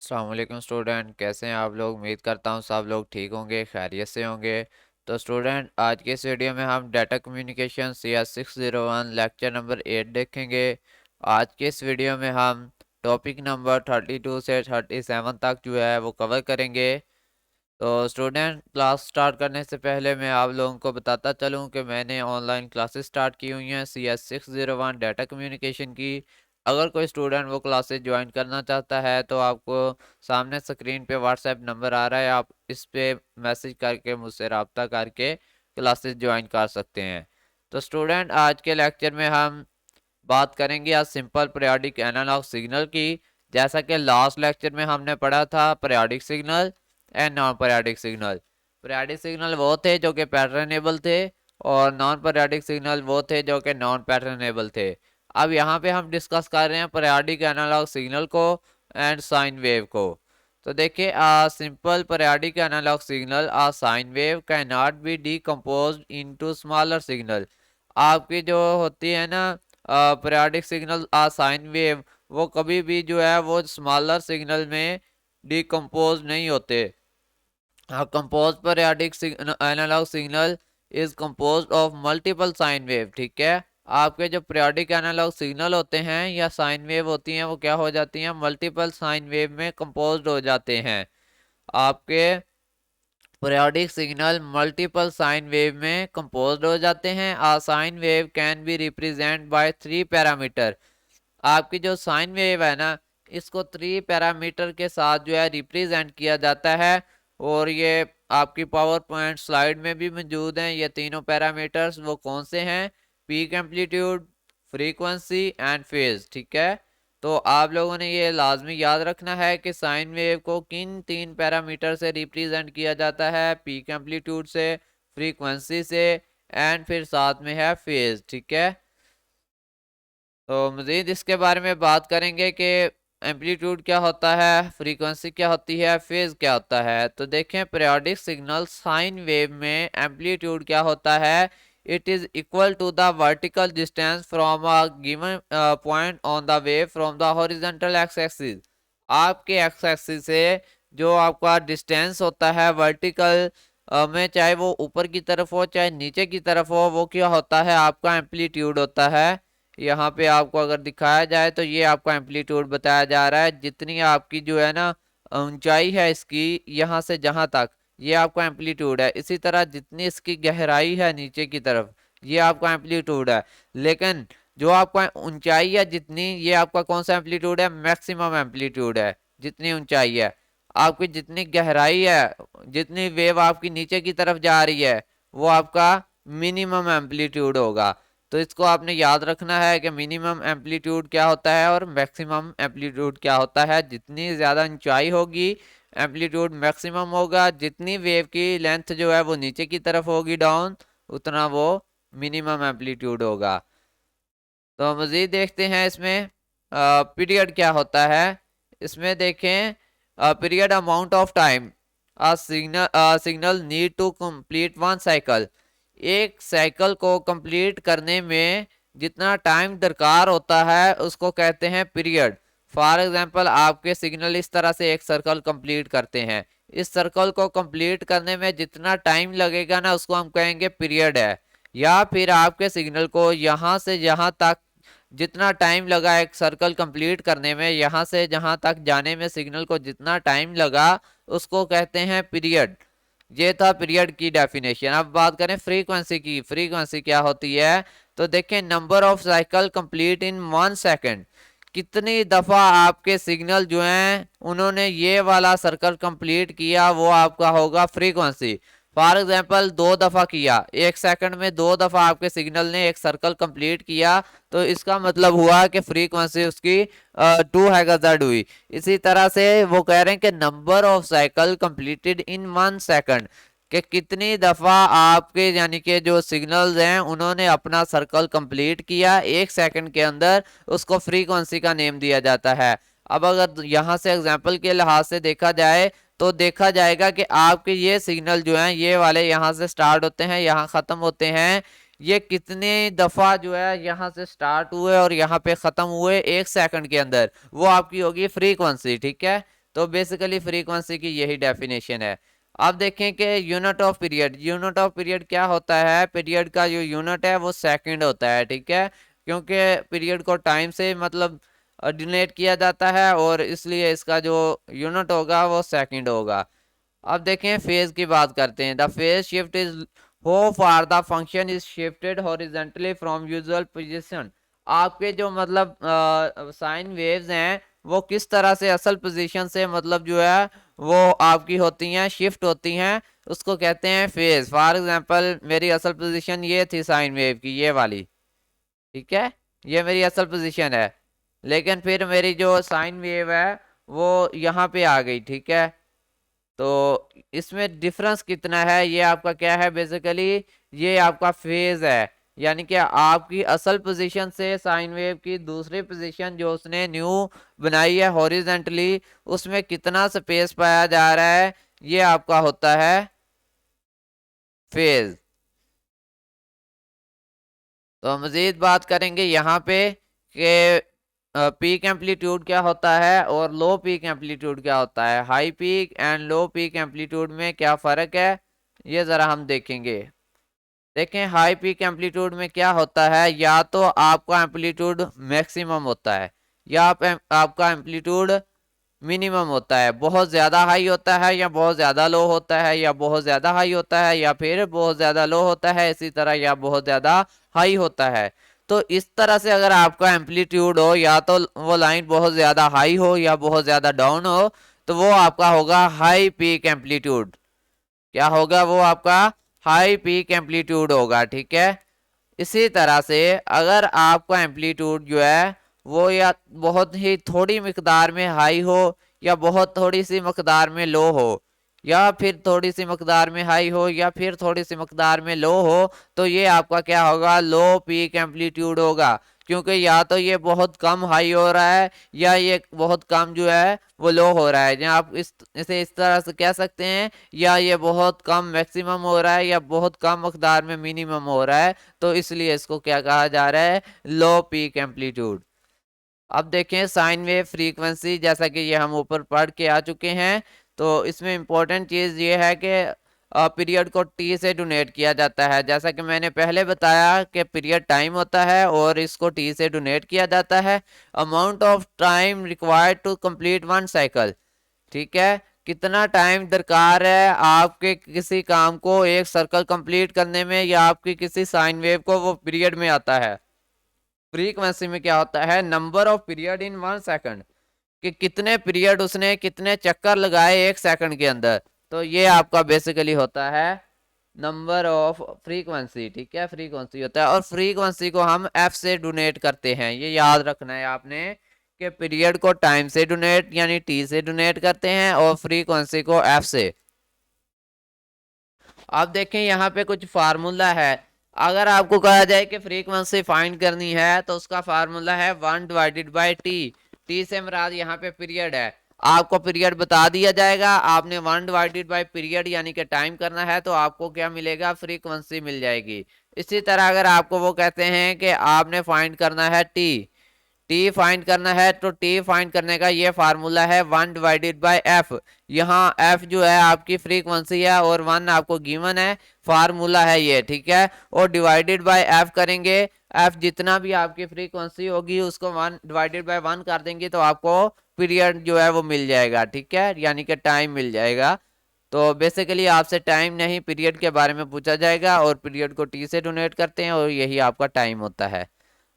अस्सलाम वालेकुम स्टूडेंट, कैसे हैं आप लोग। उम्मीद करता हूँ सब लोग ठीक होंगे, खैरियत से होंगे। तो स्टूडेंट, आज के इस वीडियो में हम data communication CS601 lecture number 8 देखेंगे। आज के इस वीडियो में हम टॉपिक नंबर 32 से 37 तक जो है वो कवर करेंगे। तो स्टूडेंट, क्लास स्टार्ट करने से पहले मैं आप लोगों को बताता चलूं कि मैंने ऑनलाइन क्लासेस स्टार्ट की हुई हैं CS601 डाटा कम्युनिकेशन की। अगर कोई स्टूडेंट वो क्लासेस ज्वाइन करना चाहता है तो आपको सामने स्क्रीन पे व्हाट्सएप नंबर आ रहा है, आप इस पे मैसेज करके मुझसे रब्ता करके क्लासेस ज्वाइन कर सकते हैं। तो स्टूडेंट, आज के लेक्चर में हम बात करेंगे आज सिंपल पीरियोडिक एनालॉग सिग्नल की। जैसा कि लास्ट लेक्चर में हमने पढ़ा था periodic signal and non periodic signal. Periodic signal वो थे जो कि पैटर्नेबल थे और नॉन पीरियोडिक सिग्नल वो थे जो कि नॉन पैटर्नेबल थे। अब यहाँ पे हम डिस्कस कर रहे हैं पीरियोडिक एनालॉग सिग्नल को एंड साइन वेव को। तो देखिए, simple periodic analogue signal sine wave can not be decomposed into smaller signal. आपकी जो होती है ना पीरियोडिक सिग्नल साइन वेव, वो कभी भी जो है वो स्मॉलर सिग्नल में डिकम्पोज नहीं होते। Compose periodic analogue signal is compose of multiple sine wave. ठीक है, आपके जो पीरियोडिक एनालॉग सिग्नल होते हैं या साइन वेव होती हैं वो क्या हो जाती हैं, मल्टीपल साइन वेव में कंपोज हो जाते हैं। आपके periodic signal multiple sine wave में कंपोज हो जाते हैं। A sine wave can be represent by 3 parameter. आपकी जो साइन वेव है ना, इसको 3 पैरामीटर के साथ जो है रिप्रेजेंट किया जाता है। और ये आपकी पावर पॉइंट स्लाइड में भी मौजूद हैं। ये तीनों पैरामीटर्स वो कौन से हैं, peak amplitude, frequency and phase. ठीक है, तो आप लोगों ने ये लाजमी याद रखना है कि साइन वेव को किन 3 पैरामीटर से रिप्रेजेंट किया जाता है, पीक एम्पलीट्यूड से, फ्रीक्वेंसी से एंड फिर साथ में है फेज। ठीक है, तो मज़ीद इसके बारे में बात करेंगे कि एम्पलीट्यूड क्या होता है, फ्रीक्वेंसी क्या होती है, फेज क्या होता है। तो देखें, पीरियोडिक सिग्नल साइन वेव में एम्पलीट्यूड क्या होता है, it is equal to the vertical distance from a given point on the wave from the horizontal x axis. आपके एक्स एक्सिस से जो आपका डिस्टेंस होता है वर्टिकल में, चाहे वो ऊपर की तरफ हो चाहे नीचे की तरफ हो, वो क्या होता है, आपका एम्पलीट्यूड होता है। यहाँ पे आपको अगर दिखाया जाए तो ये आपका एम्पलीट्यूड बताया जा रहा है। जितनी आपकी जो है ना ऊंचाई है इसकी, यहाँ से जहाँ तक, ये आपका एम्पलीट्यूड है। इसी तरह जितनी इसकी गहराई है नीचे की तरफ, ये आपका एम्पलीट्यूड है। लेकिन जो आपका ऊंचाई है जितनी, ये आपका कौन सा एम्पलीट्यूड है, मैक्सिमम एम्पलीट्यूड है। जितनी ऊंचाई है, आपकी जितनी गहराई है, जितनी वेव आपकी नीचे की तरफ जा रही है, वो आपका मिनिमम एम्पलीट्यूड होगा। तो इसको आपने याद रखना है कि मिनिमम एम्पलीट्यूड क्या होता है और मैक्सिमम एम्पलीट्यूड क्या होता है। जितनी ज़्यादा ऊंचाई होगी, एम्पलीट्यूड मैक्सिमम होगा। जितनी वेव की लेंथ जो है वो नीचे की तरफ होगी डाउन, उतना वो मिनिमम एम्पलीट्यूड होगा। तो मज़ीद देखते हैं इसमें पीरियड क्या होता है। इसमें देखें, period amount of time signal need to complete one cycle. एक साइकिल को कंप्लीट करने में जितना टाइम दरकार होता है उसको कहते हैं पीरियड। फॉर एग्जांपल, आपके सिग्नल इस तरह से एक सर्कल कंप्लीट करते हैं। इस सर्कल को कंप्लीट करने में जितना टाइम लगेगा ना, उसको हम कहेंगे पीरियड है। या फिर आपके सिग्नल को यहाँ से यहाँ तक जितना टाइम लगा एक सर्कल कंप्लीट करने में, यहाँ से जहाँ तक जाने में सिग्नल को जितना टाइम लगा, उसको कहते हैं पीरियड। ये था पीरियड की डेफिनेशन। अब बात करें फ्रीक्वेंसी की। फ्रीक्वेंसी क्या होती है, तो देखें, number of cycle complete in 1 second. कितनी दफा आपके सिग्नल जो हैं उन्होंने ये वाला सर्कल कंप्लीट किया, वो आपका होगा फ्रीक्वेंसी। फॉर एग्जांपल, 2 दफा किया, 1 सेकंड में 2 दफा आपके सिग्नल ने एक सर्कल कंप्लीट किया, तो इसका मतलब हुआ कि फ्रीक्वेंसी उसकी 2 हुई। इसी तरह से वो कह रहे हैं कि number of cycle completed in 1 second, कि कितनी दफा आपके यानी कि जो सिग्नल्स हैं उन्होंने अपना सर्कल कंप्लीट किया 1 सेकंड के अंदर, उसको फ्रीक्वेंसी का नेम दिया जाता है। अब अगर यहाँ से एग्जांपल के लिहाज से देखा जाए तो देखा जाएगा कि आपके ये सिग्नल जो हैं, ये वाले यहाँ से स्टार्ट होते हैं यहाँ ख़त्म होते हैं, ये कितने दफ़ा जो है यहाँ से स्टार्ट हुए और यहाँ पे ख़त्म हुए 1 सेकंड के अंदर, वो आपकी होगी फ्रीक्वेंसी। ठीक है, तो बेसिकली फ्रीक्वेंसी की यही डेफिनेशन है। अब देखें कि unit of period, unit of period क्या होता है? पीरियड का जो यूनिट है वो सेकंड होता है, ठीक है, क्योंकि पीरियड को टाइम से मतलब डिनोट किया जाता है और इसलिए इसका जो यूनिट होगा वो सेकंड होगा। अब देखें फेज की बात करते हैं। द फेज शिफ्ट इज हो far the function is shifted horizontally from usual position. आपके जो मतलब साइन वेव्स हैं वो किस तरह से असल पोजीशन से मतलब जो है वो आपकी होती हैं, शिफ्ट होती हैं, उसको कहते हैं फेज। फॉर एग्जांपल मेरी असल पोजीशन ये थी साइन वेव की, ये वाली, ठीक है, ये मेरी असल पोजीशन है, लेकिन फिर मेरी जो साइन वेव है वो यहाँ पे आ गई, ठीक है। तो इसमें डिफरेंस कितना है? ये आपका क्या है बेसिकली? ये आपका फेज है, यानी कि आपकी असल पोजीशन से साइन वेव की दूसरी पोजीशन जो उसने न्यू बनाई है हॉरिजेंटली, उसमें कितना स्पेस पाया जा रहा है, ये आपका होता है फेज। तो मजीद बात करेंगे यहाँ पे कि पीक एम्पलीट्यूड क्या होता है और लो पीक एम्पलीट्यूड क्या होता है, high peak and low peak amplitude में क्या फ़र्क है, ये ज़रा हम देखेंगे। देखें हाई पीक एम्पलीट्यूड में क्या होता है, या तो आपका एम्पलीट्यूड मैक्सिमम होता है या आपका एम्पलीट्यूड मिनिमम होता है, बहुत ज़्यादा हाई होता है या बहुत ज़्यादा लो होता है, या बहुत ज़्यादा हाई होता है या फिर बहुत ज़्यादा लो होता है, इसी तरह या बहुत ज़्यादा हाई होता है। तो इस तरह से अगर आपका एम्पलीट्यूड हो, या तो वो लाइन बहुत ज़्यादा हाई हो या बहुत ज़्यादा डाउन हो, तो वो आपका होगा हाई पीक एम्पलीट्यूड। क्या होगा? वो आपका हाई पीक एम्पलीट्यूड होगा, ठीक है। इसी तरह से अगर आपका एम्पलीट्यूड जो है वो या बहुत ही थोड़ी मकदार में हाई हो या बहुत थोड़ी सी मकदार में लो हो, या फिर थोड़ी सी मकदार में हाई हो या फिर थोड़ी सी मकदार में लो हो, तो ये आपका क्या होगा? लो पीक एम्पलीट्यूड होगा, क्योंकि या तो ये बहुत कम हाई हो रहा है या ये बहुत कम जो है वो लो हो रहा है। जहाँ आप इसे इस तरह से कह सकते हैं, या ये बहुत कम मैक्सिमम हो रहा है या बहुत कम मकदार में मिनिमम हो रहा है, तो इसलिए इसको क्या कहा जा रहा है? लो पीक एम्पलीट्यूड। अब देखें साइन वेव फ्रीक्वेंसी, जैसा कि ये हम ऊपर पढ़ के आ चुके हैं, तो इसमें इंपॉर्टेंट चीज़ ये है कि पीरियड को टी से डोनेट किया जाता है। जैसा कि मैंने पहले बताया कि पीरियड टाइम होता है और इसको टी से डोनेट किया जाता है। Amount of time required to complete one cycle, ठीक है, कितना टाइम दरकार है आपके किसी काम को एक सर्कल कंप्लीट करने में, या आपकी किसी साइन वेव को, वो पीरियड में आता है। फ्रीक्वेंसी में क्या होता है? Number of period in one second, कि कितने पीरियड उसने कितने चक्कर लगाए एक सेकंड के अंदर, तो ये आपका बेसिकली होता है नंबर ऑफ फ्रीक्वेंसी, ठीक है, फ्रीक्वेंसी होता है। और फ्रीक्वेंसी को हम एफ से डोनेट करते हैं, ये याद रखना है आपने कि पीरियड को टाइम से डोनेट यानी टी से डोनेट करते हैं और फ्रीक्वेंसी को एफ से। आप देखें यहाँ पे कुछ फार्मूला है। अगर आपको कहा जाए कि फ्रीक्वेंसी फाइंड करनी है तो उसका फार्मूला है 1/टी। टी से मुराद यहाँ पे पीरियड है, आपको पीरियड बता दिया जाएगा, आपने 1/पीरियड यानी कि टाइम करना है, तो आपको क्या मिलेगा? फ्रीक्वेंसी मिल जाएगी। इसी तरह अगर आपको वो कहते हैं कि आपने फाइंड करना है टी, टी फाइंड करना है, तो टी फाइंड करने का ये फार्मूला है 1/f। यहाँ f जो है आपकी फ्रीक्वेंसी है और 1 आपको गिवन है, फार्मूला है ये, ठीक है। और डिवाइडेड बाय f करेंगे, f जितना भी आपकी फ्रीक्वेंसी होगी उसको 1/1 कर देंगे, तो आपको पीरियड जो है वो मिल जाएगा, ठीक है, यानी कि टाइम मिल जाएगा। तो बेसिकली आपसे टाइम नहीं पीरियड के बारे में पूछा जाएगा, और पीरियड को टी से डोनेट करते हैं और यही आपका टाइम होता है।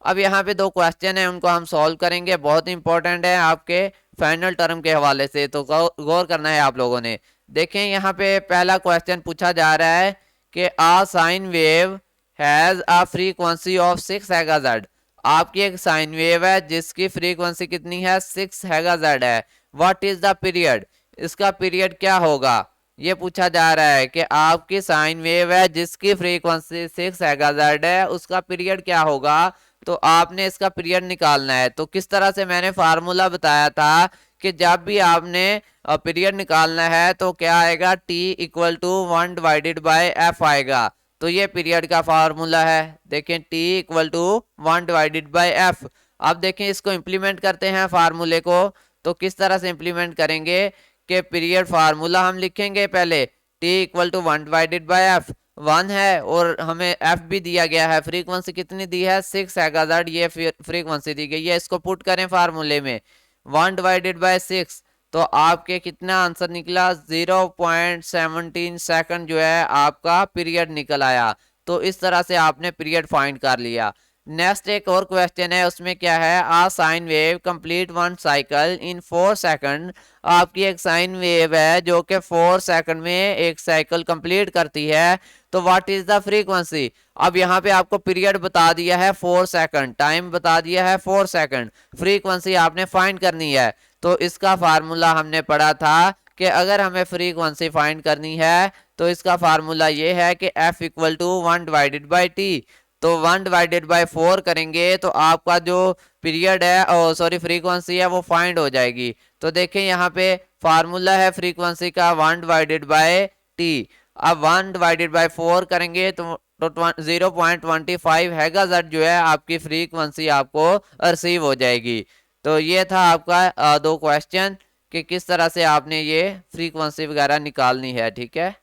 अब यहाँ पे दो क्वेश्चन है, उनको हम सॉल्व करेंगे, बहुत इंपॉर्टेंट है आपके फाइनल टर्म के हवाले से, तो गौर करना है आप लोगों ने। देखें यहाँ पे पहला क्वेश्चन पूछा जा रहा है कि a sine wave has a frequency of 6 हेगाजेड। आपकी एक साइन वेव है जिसकी फ्रीक्वेंसी कितनी है? 6 हेगाजेड है। What is the period? इसका पीरियड क्या होगा? ये पूछा जा रहा है कि आपकी साइन वेव है जिसकी फ्रीक्वेंसी 6 हेगाजेड है, उसका पीरियड क्या होगा? तो आपने इसका पीरियड निकालना है। तो किस तरह से? मैंने फार्मूला बताया था कि जब भी आपने पीरियड निकालना है तो क्या आएगा? t इक्वल टू 1/f आएगा। तो ये पीरियड का फार्मूला है। देखें t इक्वल टू 1/f। अब देखें इसको इंप्लीमेंट करते हैं फार्मूले को। तो किस तरह से इम्प्लीमेंट करेंगे कि पीरियड फार्मूला हम लिखेंगे पहले टी इक्वल टू 1/f 1 है और हमें एफ भी दिया गया है, फ्रीक्वेंसी कितनी दी है 6 हैगाज़र्ड, ये फ्रीक्वेंसी दी गई है। इसको पुट करें फार्मूले में 1/6 तो आपके कितना आंसर निकला 0.17 सेकंड जो है आपका पीरियड निकल आया। तो इस तरह से आपने पीरियड फाइंड कर लिया। नेक्स्ट एक और क्वेश्चन है, उसमें क्या है, a sine wave complete one cycle in 4 second. आपकी एक साइन वेव है जो कि 4 सेकंड में एक साइकिल कंप्लीट करती है, तो व्हाट इज द फ्रीक्वेंसी। अब यहाँ पे आपको पीरियड बता दिया है 4 सेकंड, टाइम बता दिया है 4 सेकंड, फ्रीक्वेंसी आपने फाइंड करनी है। तो इसका फार्मूला हमने पढ़ा था कि अगर हमें फ्रीक्वेंसी फाइंड करनी है तो इसका फार्मूला ये है कि F इक्वल टू 1/T। तो 1/4 करेंगे तो आपका जो पीरियड है और सॉरी फ्रीक्वेंसी है वो फाइंड हो जाएगी। तो देखें यहाँ पे फार्मूला है फ्रीक्वेंसी का 1/T। अब 1/4 करेंगे तो 0.25 हैगाज़र्ड जो है आपकी फ्रीक्वेंसी आपको रिसीव हो जाएगी। तो ये था आपका दो क्वेश्चन कि किस तरह से आपने ये फ्रीक्वेंसी वगैरह निकालनी है। ठीक है,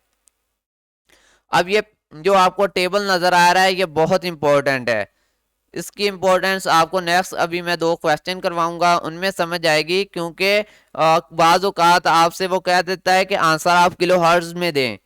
अब ये जो आपको टेबल नजर आ रहा है ये बहुत इंपॉर्टेंट है। इसकी इंपॉर्टेंस आपको नेक्स्ट अभी मैं दो क्वेश्चन करवाऊंगा उनमें समझ आएगी, क्योंकि बाज़ औक़ात आपसे वो कह देता है कि आंसर आप किलो हर्ट्ज में दें,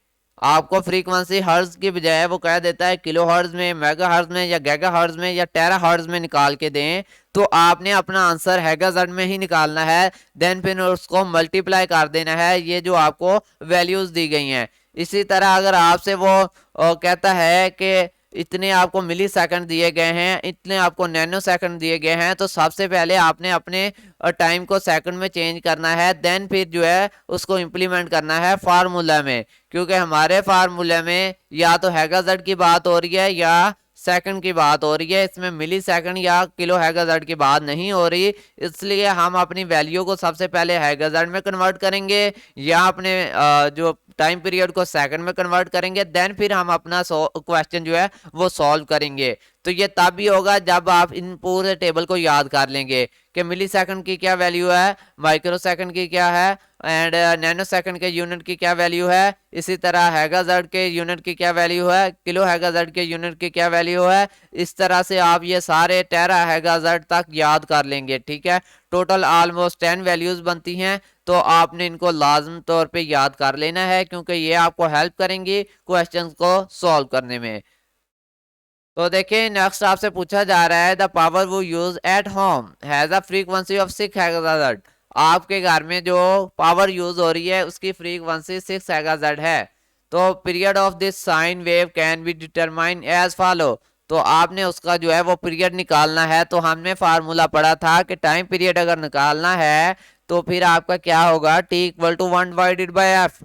आपको फ्रीक्वेंसी हर्ट्ज की बजाय वो कह देता है किलो हर्ट्ज में, मेगा हर्ट्ज में या गैगा हर्ट्ज में या टेरा हर्ट्ज में निकाल के दें। तो आपने अपना आंसर हैगाज़र्ड में ही निकालना है, देन फिर उसको मल्टीप्लाई कर देना है ये जो आपको वैल्यूज दी गई हैं। इसी तरह अगर आपसे वो कहता है कि इतने आपको मिली सेकंड दिए गए हैं, इतने आपको नैनो सेकंड दिए गए हैं, तो सबसे पहले आपने अपने टाइम को सेकंड में चेंज करना है, देन फिर जो है उसको इम्प्लीमेंट करना है फार्मूला में। क्योंकि हमारे फार्मूला में या तो हैगाज़र्ड की बात हो रही है या सेकंड की बात हो रही है, इसमें मिली सेकंड या किलो हैगाज़र्ड की बात नहीं हो रही। इसलिए हम अपनी वैल्यू को सबसे पहले हैगाज़र्ड में कन्वर्ट करेंगे या अपने जो टाइम पीरियड को सेकंड में कन्वर्ट करेंगे, देन फिर हम अपना क्वेश्चन जो है वो सॉल्व करेंगे। तो ये तब भी होगा जब आप इन पूरे टेबल को याद कर लेंगे कि मिली सेकंड की क्या वैल्यू है, माइक्रो सेकंड की क्या है एंड नैनो सेकंड के यूनिट की क्या वैल्यू है, इसी तरह हैगाज़र्ड के यूनिट की क्या वैल्यू है, किलो हैगाज़र्ड के यूनिट की क्या वैल्यू है। इस तरह से आप ये सारे टेरा हैगाज़र्ड तक याद कर लेंगे। ठीक है, टोटल ऑलमोस्ट 10 वैल्यूज बनती हैं, तो आपने इनको लाजम तौर पे याद कर लेना है क्योंकि ये आपको हेल्प करेंगी क्वेश्चंस को सॉल्व करने में। तो देखिए नेक्स्ट आपसे पूछा जा रहा है द पावर वो use at home has a frequency of 6 हैगाज़र्ड। आपके घर में जो पावर यूज हो रही है उसकी फ्रीक्वेंसी 6 हैगाज़र्ड है। तो period of this sine wave can be determine as follow. तो आपने उसका जो है वो पीरियड निकालना है। तो हमने फार्मूला पढ़ा था कि टाइम पीरियड अगर निकालना है तो फिर आपका क्या होगा, टी इक्वल टू 1/f।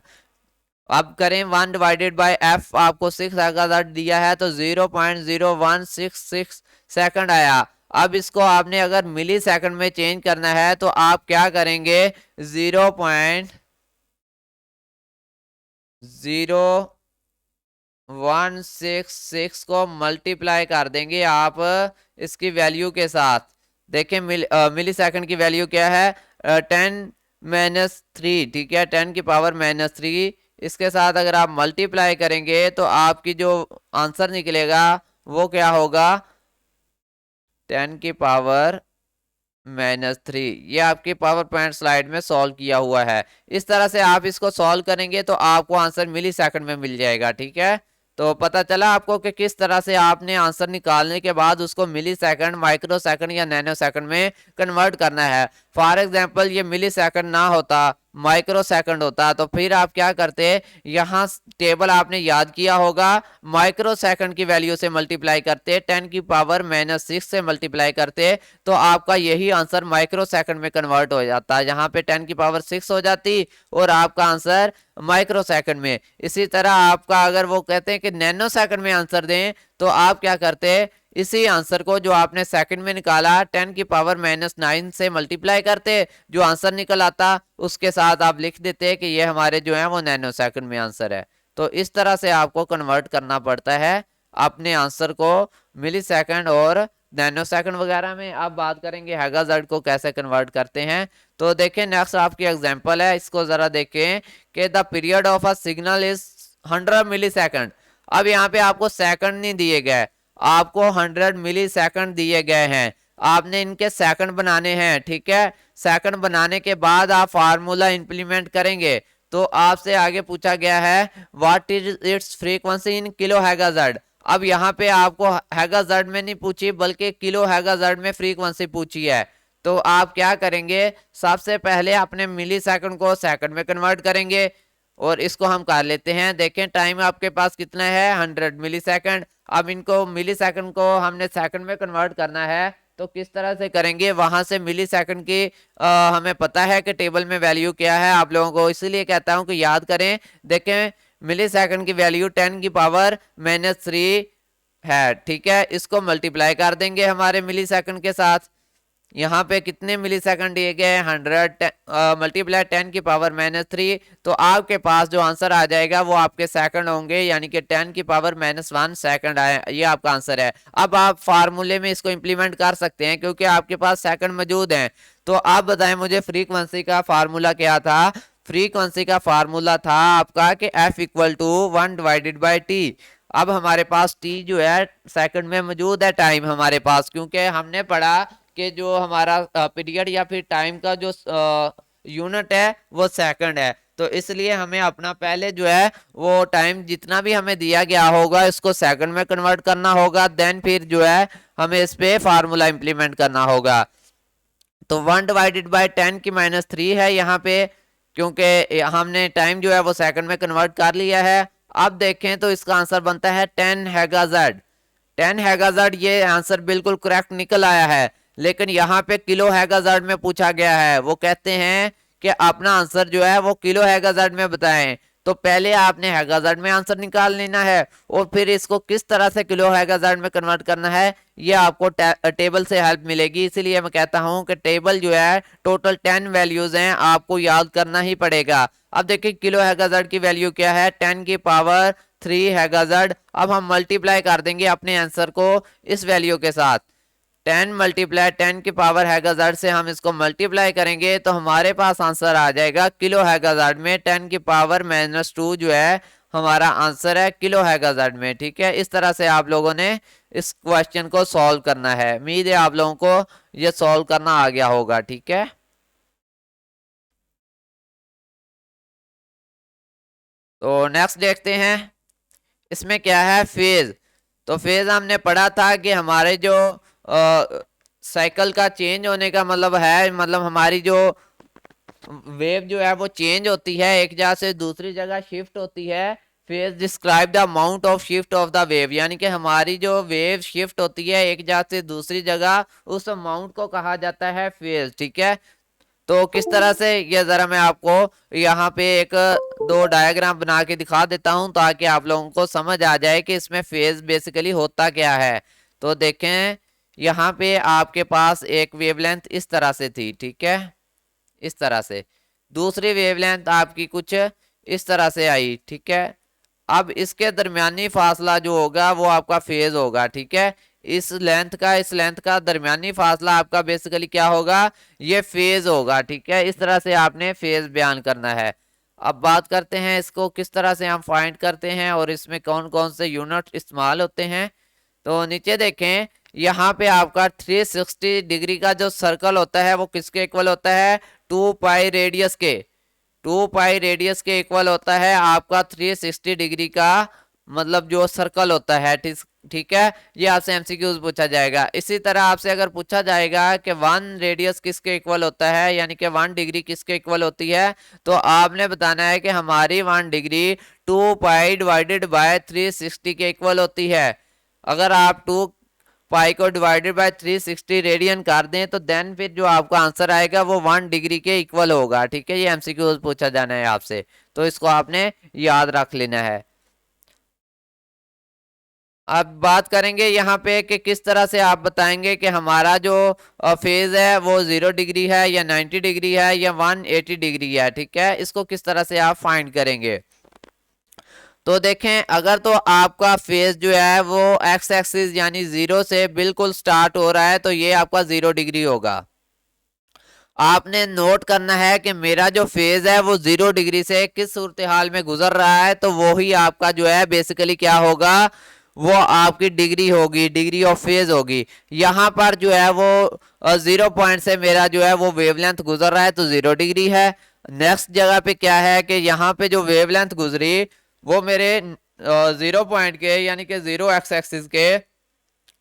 अब करें 1/f, आपको 6 हैगाज़र्ड दिया है तो 0.0166 सेकंड आया। अब इसको आपने अगर मिली सेकंड में चेंज करना है तो आप क्या करेंगे, 0.0166 को मल्टीप्लाई कर देंगे आप इसकी वैल्यू के साथ। देखिए मिली सेकंड की वैल्यू क्या है, 10-3। ठीक है, 10 की पावर -3, इसके साथ अगर आप मल्टीप्लाई करेंगे तो आपकी जो आंसर निकलेगा वो क्या होगा, 10 की पावर -3। ये आपकी पावर पॉइंट स्लाइड में सॉल्व किया हुआ है। इस तरह से आप इसको सॉल्व करेंगे तो आपको आंसर मिली सेकंड में मिल जाएगा। ठीक है, तो पता चला आपको कि किस तरह से आपने आंसर निकालने के बाद उसको मिली सेकंड, माइक्रो सेकंड या नैनो सेकंड में कन्वर्ट करना है। फॉर एग्जाम्पल ये मिली सेकंड ना होता, माइक्रो सेकंड होता, तो फिर आप क्या करते, यहाँ टेबल आपने याद किया होगा, माइक्रो सेकंड की वैल्यू से मल्टीप्लाई करते, 10 की पावर -6 से मल्टीप्लाई करते, तो आपका यही आंसर माइक्रो सेकंड में कन्वर्ट हो जाता है। यहाँ पे 10 की पावर 6 हो जाती और आपका आंसर माइक्रो सेकंड में। इसी तरह आपका अगर वो कहते हैं कि नैनो सेकंड में आंसर दें तो आप क्या करते, इसी आंसर को जो आपने सेकंड में निकाला 10 की पावर -9 से मल्टीप्लाई करते, जो आंसर निकल आता उसके साथ आप लिख देते कि ये हमारे जो है वो नैनो सेकंड में आंसर है। तो इस तरह से आपको कन्वर्ट करना पड़ता है अपने आंसर को मिली सेकंड और नैनो सेकंड वगैरह में। अब बात करेंगे हैगाजर्ड को कैसे कन्वर्ट करते हैं। तो देखें नेक्स्ट आपकी एग्जांपल है, इसको जरा देखें कि the period of a signal is 100 millisecond. अब यहाँ पे आपको सेकंड नहीं दिए गए, आपको 100 मिली सेकंड दिए गए हैं। आपने इनके सेकंड बनाने हैं, ठीक है। सेकंड बनाने के बाद आप फार्मूला इंप्लीमेंट करेंगे। तो आपसे आगे पूछा गया है what is its frequency in kilo हैगाजर्ड। अब यहाँ पे आपको हैगाजर्ड में नहीं पूछी बल्कि किलो हैगाजर्ड में फ्रीक्वेंसी पूछी है। तो आप क्या करेंगे, सबसे पहले अपने मिली सेकंड को सेकंड में कन्वर्ट करेंगे और इसको हम कर लेते हैं। देखें टाइम आपके पास कितना है, 100 मिली सेकंड। अब इनको मिली सेकंड को हमने सेकंड में कन्वर्ट करना है, तो किस तरह से करेंगे, वहां से मिली सेकंड की हमें पता है कि टेबल में वैल्यू क्या है आप लोगों को, इसलिए कहता हूं कि याद करें। देखें मिली सेकंड की वैल्यू 10 की पावर -3 है, ठीक है। इसको मल्टीप्लाई कर देंगे हमारे मिली सेकंड के साथ। यहाँ पे कितने मिली सेकंड दिए गए, 100 मल्टीप्लाई 10 की पावर -3। तो आपके पास जो आंसर आ जाएगा वो आपके सेकंड होंगे, यानी कि 10 की पावर -1 सेकंड आए, ये आपका आंसर है। अब आप फार्मूले में इसको इंप्लीमेंट कर सकते हैं क्योंकि आपके पास सेकंड मौजूद हैं। तो आप बताएं मुझे फ्रीक्वेंसी का फार्मूला क्या था। फ्रीक्वेंसी का फार्मूला था आपका कि F = 1/T। अब हमारे पास T जो है सेकंड में मौजूद है, टाइम हमारे पास, क्योंकि हमने पढ़ा कि जो हमारा पीरियड या फिर टाइम का जो यूनिट है वो सेकंड है। तो इसलिए हमें अपना पहले जो है वो टाइम जितना भी हमें दिया गया होगा इसको सेकंड में कन्वर्ट करना होगा, देन फिर जो है हमें इस पे फार्मूला इंप्लीमेंट करना होगा। तो 1/10 की -3 है यहाँ पे, क्योंकि हमने टाइम जो है वो सेकंड में कन्वर्ट कर लिया है। अब देखें तो इसका आंसर बनता है 10 हैगाजर्ड। 10 हैगाजर्ड, ये आंसर बिल्कुल करेक्ट निकल आया है। लेकिन यहाँ पे किलो हैगाजर्ड में पूछा गया है, वो कहते हैं कि अपना आंसर जो है वो किलो हैगाजर्ड में बताएं। तो पहले आपने हैगाजर्ड में आंसर निकाल लेना है और फिर इसको किस तरह से किलो हैगाजर्ड में कन्वर्ट करना है ये आपको टेबल से हेल्प मिलेगी। इसीलिए मैं कहता हूं कि टेबल जो है टोटल 10 वैल्यूज हैं, आपको याद करना ही पड़ेगा। अब देखिए किलो हैगाजर्ड की वैल्यू क्या है, 10 की पावर 3 हैगाजर्ड। अब हम मल्टीप्लाई कर देंगे अपने आंसर को इस वैल्यू के साथ। 10 मल्टीप्लाई 10 की पावर हैगाजर्ड से हम इसको मल्टीप्लाई करेंगे तो हमारे पास आंसर आ जाएगा किलो हैगाजर्ड में 10 की पावर -2 जो है हमारा आंसर है किलो हैगाजर्ड में, ठीक है। इस तरह से आप लोगों ने इस क्वेश्चन को सॉल्व करना है। उम्मीद है आप लोगों को ये सॉल्व करना आ गया होगा, ठीक है। तो नेक्स्ट देखते हैं इसमें क्या है, फेज। तो फेज हमने पढ़ा था कि हमारे जो साइकिल का चेंज होने का मतलब है, मतलब हमारी जो वेव जो है वो चेंज होती है, एक जगह से दूसरी जगह शिफ्ट होती है। Phase describe the amount of shift of the wave, यानी कि हमारी जो वेव शिफ्ट होती है एक जगह से दूसरी जगह, उस अमाउंट को कहा जाता है फेज, ठीक है। तो किस तरह से, ये जरा मैं आपको यहाँ पे एक दो डायग्राम बना के दिखा देता हूँ ताकि आप लोगों को समझ आ जाए कि इसमें फेज बेसिकली होता क्या है। तो देखें यहाँ पे आपके पास एक वेवलेंथ इस तरह से थी, ठीक है, इस तरह से। दूसरी वेवलेंथ आपकी कुछ इस तरह से आई, ठीक है। अब इसके दरमियानी फासला जो होगा वो आपका फेज होगा, ठीक है। इस लेंथ का दरमियानी फासला आपका बेसिकली क्या होगा, ये फेज होगा, ठीक है। इस तरह से आपने फेज बयान करना है। अब बात करते हैं इसको किस तरह से हम फाइंड करते हैं और इसमें कौन कौन से यूनिट इस्तेमाल होते हैं। तो नीचे देखें यहाँ पे आपका 360 डिग्री का जो सर्कल होता है वो किसके इक्वल होता है, 2 पाई रेडियस के। 2 पाई रेडियस के इक्वल होता है आपका 360 डिग्री का मतलब जो सर्कल होता है, ठीक है। ये आपसे एमसीक्यूज पूछा जाएगा। इसी तरह आपसे अगर पूछा जाएगा कि 1 रेडियस किसके इक्वल होता है, यानी कि 1 डिग्री किसके इक्वल होती है, तो आपने बताना है कि हमारी 1 डिग्री 2 पाई डिवाइडेड बाय 360 के इक्वल होती है। अगर आप 2 पाई को डिवाइडेड बाय 360 रेडियन कर दें तो देन फिर जो आपका आंसर आएगा वो 1 डिग्री के इक्वल होगा, ठीक है। ये एमसीक्यूज पूछा जाना है आपसे, तो इसको आपने याद रख लेना है। अब बात करेंगे यहाँ पे कि किस तरह से आप बताएंगे कि हमारा जो फेज है वो 0 डिग्री है या 90 डिग्री है या 180 डिग्री है, ठीक है। इसको किस तरह से आप फाइंड करेंगे। तो देखें अगर तो आपका फेज जो है वो एक्स एक्सिस यानी 0 से बिल्कुल स्टार्ट हो रहा है तो ये आपका 0 डिग्री होगा। आपने नोट करना है कि मेरा जो फेज है वो 0 डिग्री से किस सूरत हाल में गुजर रहा है, तो वो ही आपका जो है बेसिकली क्या होगा, वो आपकी डिग्री होगी, डिग्री ऑफ फेज होगी। यहाँ पर जो है वो 0 पॉइंट से मेरा जो है वो वेवलेंथ गुजर रहा है तो 0 डिग्री है। नेक्स्ट जगह पे क्या है कि यहाँ पे जो वेवलेंथ गुजरी वो मेरे 0 पॉइंट के यानी कि 0 एक्स एक्सिस के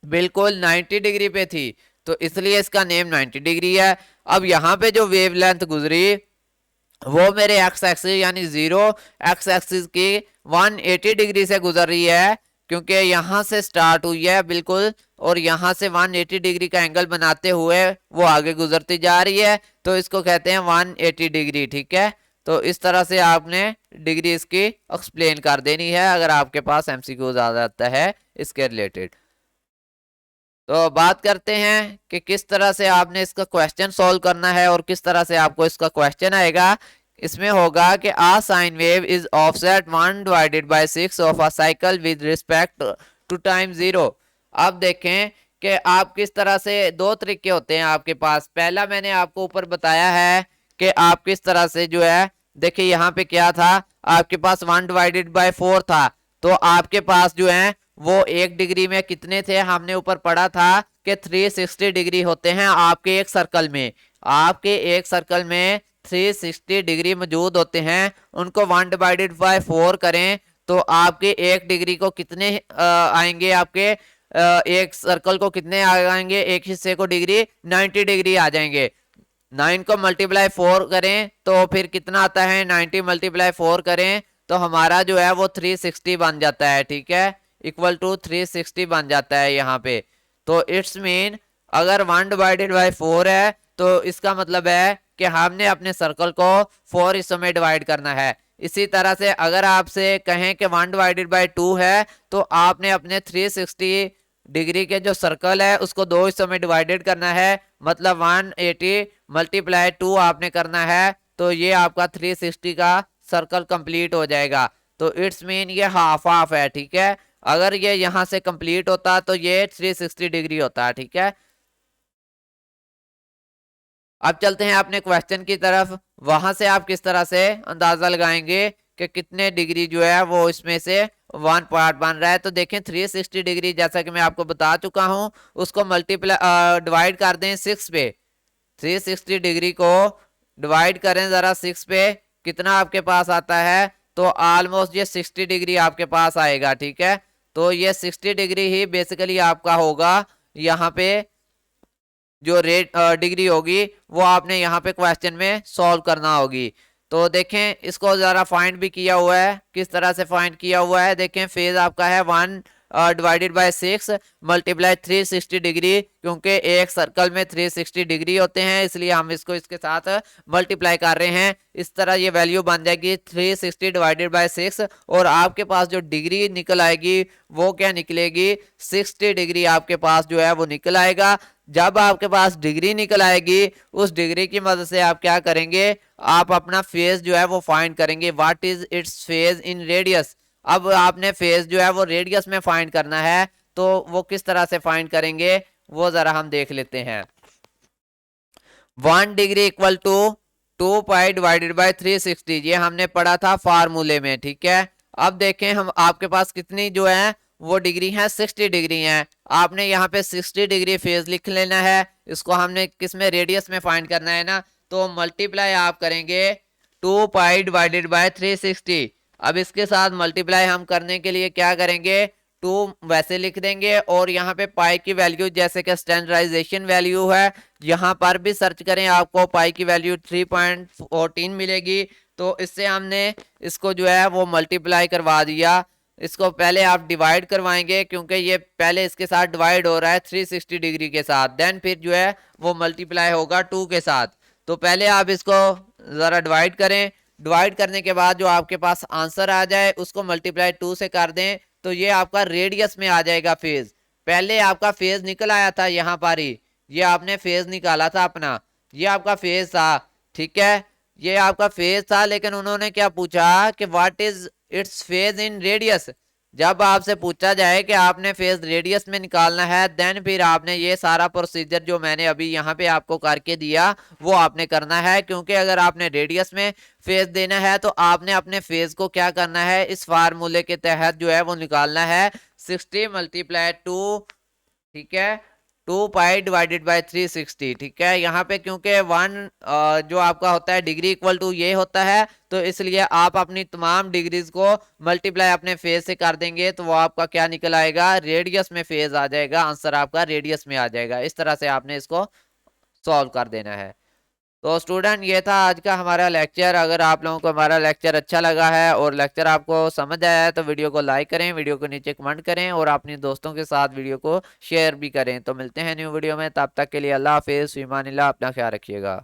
बिल्कुल 90 डिग्री पे थी, तो इसलिए इसका नेम 90 डिग्री है। अब यहाँ पे जो वेवलेंथ गुजरी वो मेरे एक्स एक्सिस यानी 0 एक्स एक्सिस की 180 डिग्री से गुजर रही है, क्योंकि यहाँ से स्टार्ट हुई है बिल्कुल और यहाँ से 180 डिग्री का एंगल बनाते हुए वो आगे गुजरती जा रही है, तो इसको कहते हैं 180 डिग्री। ठीक है, तो इस तरह से आपने डिग्री इसकी एक्सप्लेन कर देनी है अगर आपके पास एमसीक्यूज आ जाता है इसके रिलेटेड। तो बात करते हैं कि किस तरह से आपने इसका क्वेश्चन सॉल्व करना है और किस तरह से आपको इसका क्वेश्चन आएगा। इसमें होगा कि a sine wave is offset 1/6 of a cycle with respect to time 0। अब देखें कि आप किस तरह से, दो तरीके होते हैं आपके पास। पहला मैंने आपको ऊपर बताया है कि आप किस तरह से जो है, देखिए यहाँ पे क्या था, आपके पास 1/4 था, तो आपके पास जो है वो 1 डिग्री में कितने थे, हमने ऊपर पढ़ा था कि 360 डिग्री होते हैं आपके एक सर्कल में। आपके एक सर्कल में 360 डिग्री मौजूद होते हैं, उनको 1/4 करें तो आपके 1 डिग्री को कितने आएंगे, आपके एक सर्कल को कितने आएंगे, एक हिस्से को डिग्री 90 डिग्री आ जाएंगे। 9 को मल्टीप्लाई 4 करें तो फिर कितना आता है, 90 मल्टीप्लाई 4 करें तो हमारा जो है वो 360 बन जाता है। ठीक है, इक्वल टू 360 बन जाता है यहाँ पे। तो इट्स मीन अगर 1/4 है तो इसका मतलब है कि हमने अपने सर्कल को 4 हिस्सों में डिवाइड करना है। इसी तरह से अगर आपसे कहें कि 1/2 है तो आपने अपने 360 डिग्री के जो सर्कल है उसको 2 हिस्सों में डिवाइडेड करना है, मतलब 180 मल्टीप्लाई 2 आपने करना है, तो ये आपका 360 का सर्कल कंप्लीट हो जाएगा। तो इट्स मीन ये हाफ हाफ है। ठीक है, अगर ये यहां से कंप्लीट होता तो ये 360 डिग्री होता। ठीक है, अब चलते हैं अपने क्वेश्चन की तरफ। वहां से आप किस तरह से अंदाजा लगाएंगे कि कितने डिग्री जो है वो इसमें से वन पार्ट बन रहा है। तो देखें 360 डिग्री जैसा कि मैं आपको बता चुका हूं, उसको मल्टीप्लाई डिवाइड कर दें 6 पे। 360 डिग्री को डिवाइड करें जरा 6 पे, कितना आपके पास आता है, तो ऑलमोस्ट ये 60 डिग्री आपके पास आएगा। ठीक है, तो ये 60 डिग्री ही बेसिकली आपका होगा यहाँ पे जो रेट डिग्री होगी वो आपने यहाँ पे क्वेश्चन में सॉल्व करना होगी। तो देखें इसको जरा फाइंड भी किया हुआ है, किस तरह से फाइंड किया हुआ है। देखें फेज आपका है 1/6 मल्टीप्लाई 360 डिग्री, क्योंकि एक सर्कल में 360 डिग्री होते हैं इसलिए हम इसको इसके साथ मल्टीप्लाई कर रहे हैं। इस तरह ये वैल्यू बन जाएगी 360/6 और आपके पास जो डिग्री निकल आएगी वो क्या निकलेगी, 60 डिग्री आपके पास जो है वो निकल आएगा। जब आपके पास डिग्री निकल आएगी उस डिग्री की मदद से आप क्या करेंगे, आप अपना फेज जो है वो फाइंड करेंगे, what is it's phase in radius. अब आपने फेज जो है वो रेडियस में फाइंड करना है, तो वो किस तरह से फाइंड करेंगे वो जरा हम देख लेते हैं। 1 डिग्री इक्वल टू 2 पाई/360, ये हमने पढ़ा था फार्मूले में। ठीक है, अब देखें हम आपके पास कितनी जो है वो डिग्री है, 60 डिग्री है। आपने यहाँ पे 60 डिग्री फेज लिख लेना है, इसको हमने किस में, रेडियस में फाइंड करना है ना, तो मल्टीप्लाई आप करेंगे 2 पाई/360। अब इसके साथ मल्टीप्लाई हम करने के लिए क्या करेंगे, 2 वैसे लिख देंगे और यहाँ पे पाई की वैल्यू जैसे कि स्टैंडर्डाइजेशन वैल्यू है, यहाँ पर भी सर्च करें आपको पाई की वैल्यू 3.14 मिलेगी। तो इससे हमने इसको जो है वो मल्टीप्लाई करवा दिया। इसको पहले आप डिवाइड करवाएंगे क्योंकि ये पहले इसके साथ डिवाइड हो रहा है 360 डिग्री के साथ, देन फिर जो है वो मल्टीप्लाई होगा 2 के साथ। तो पहले आप इसको ज़रा डिवाइड करें, डिवाइड करने के बाद जो आपके पास आंसर आ जाए उसको मल्टीप्लाई 2 से कर दें, तो ये आपका रेडियस में आ जाएगा फेज। पहले आपका फेज निकल आया था यहाँ पर ही, ये आपने फेज निकाला था अपना, ये आपका फेज था। ठीक है, ये आपका फेज था, लेकिन उन्होंने क्या पूछा कि what is it's phase in radius. जब आपसे पूछा जाए कि आपने फेज रेडियस में निकालना है, देन फिर आपने ये सारा प्रोसीजर जो मैंने अभी यहाँ पे आपको करके दिया वो आपने करना है। क्योंकि अगर आपने रेडियस में फेज देना है तो आपने अपने फेज को क्या करना है, इस फार्मूले के तहत जो है वो निकालना है 60 मल्टीप्लाई टू, ठीक है, 2 पाई डिवाइडेड बाई 360। ठीक है, यहाँ पे क्योंकि वन जो आपका होता है डिग्री इक्वल टू ये होता है, तो इसलिए आप अपनी तमाम डिग्रीज को मल्टीप्लाई अपने फेज से कर देंगे तो वो आपका क्या निकल आएगा, रेडियस में फेज आ जाएगा, आंसर आपका रेडियस में आ जाएगा। इस तरह से आपने इसको सॉल्व कर देना है। तो स्टूडेंट ये था आज का हमारा लेक्चर। अगर आप लोगों को हमारा लेक्चर अच्छा लगा है और लेक्चर आपको समझ आया है तो वीडियो को लाइक करें, वीडियो को नीचे कमेंट करें और अपने दोस्तों के साथ वीडियो को शेयर भी करें। तो मिलते हैं न्यू वीडियो में, तब तक के लिए अल्लाह हाफिज़, फ़ी अमानिल्लाह, अपना ख्याल रखिएगा।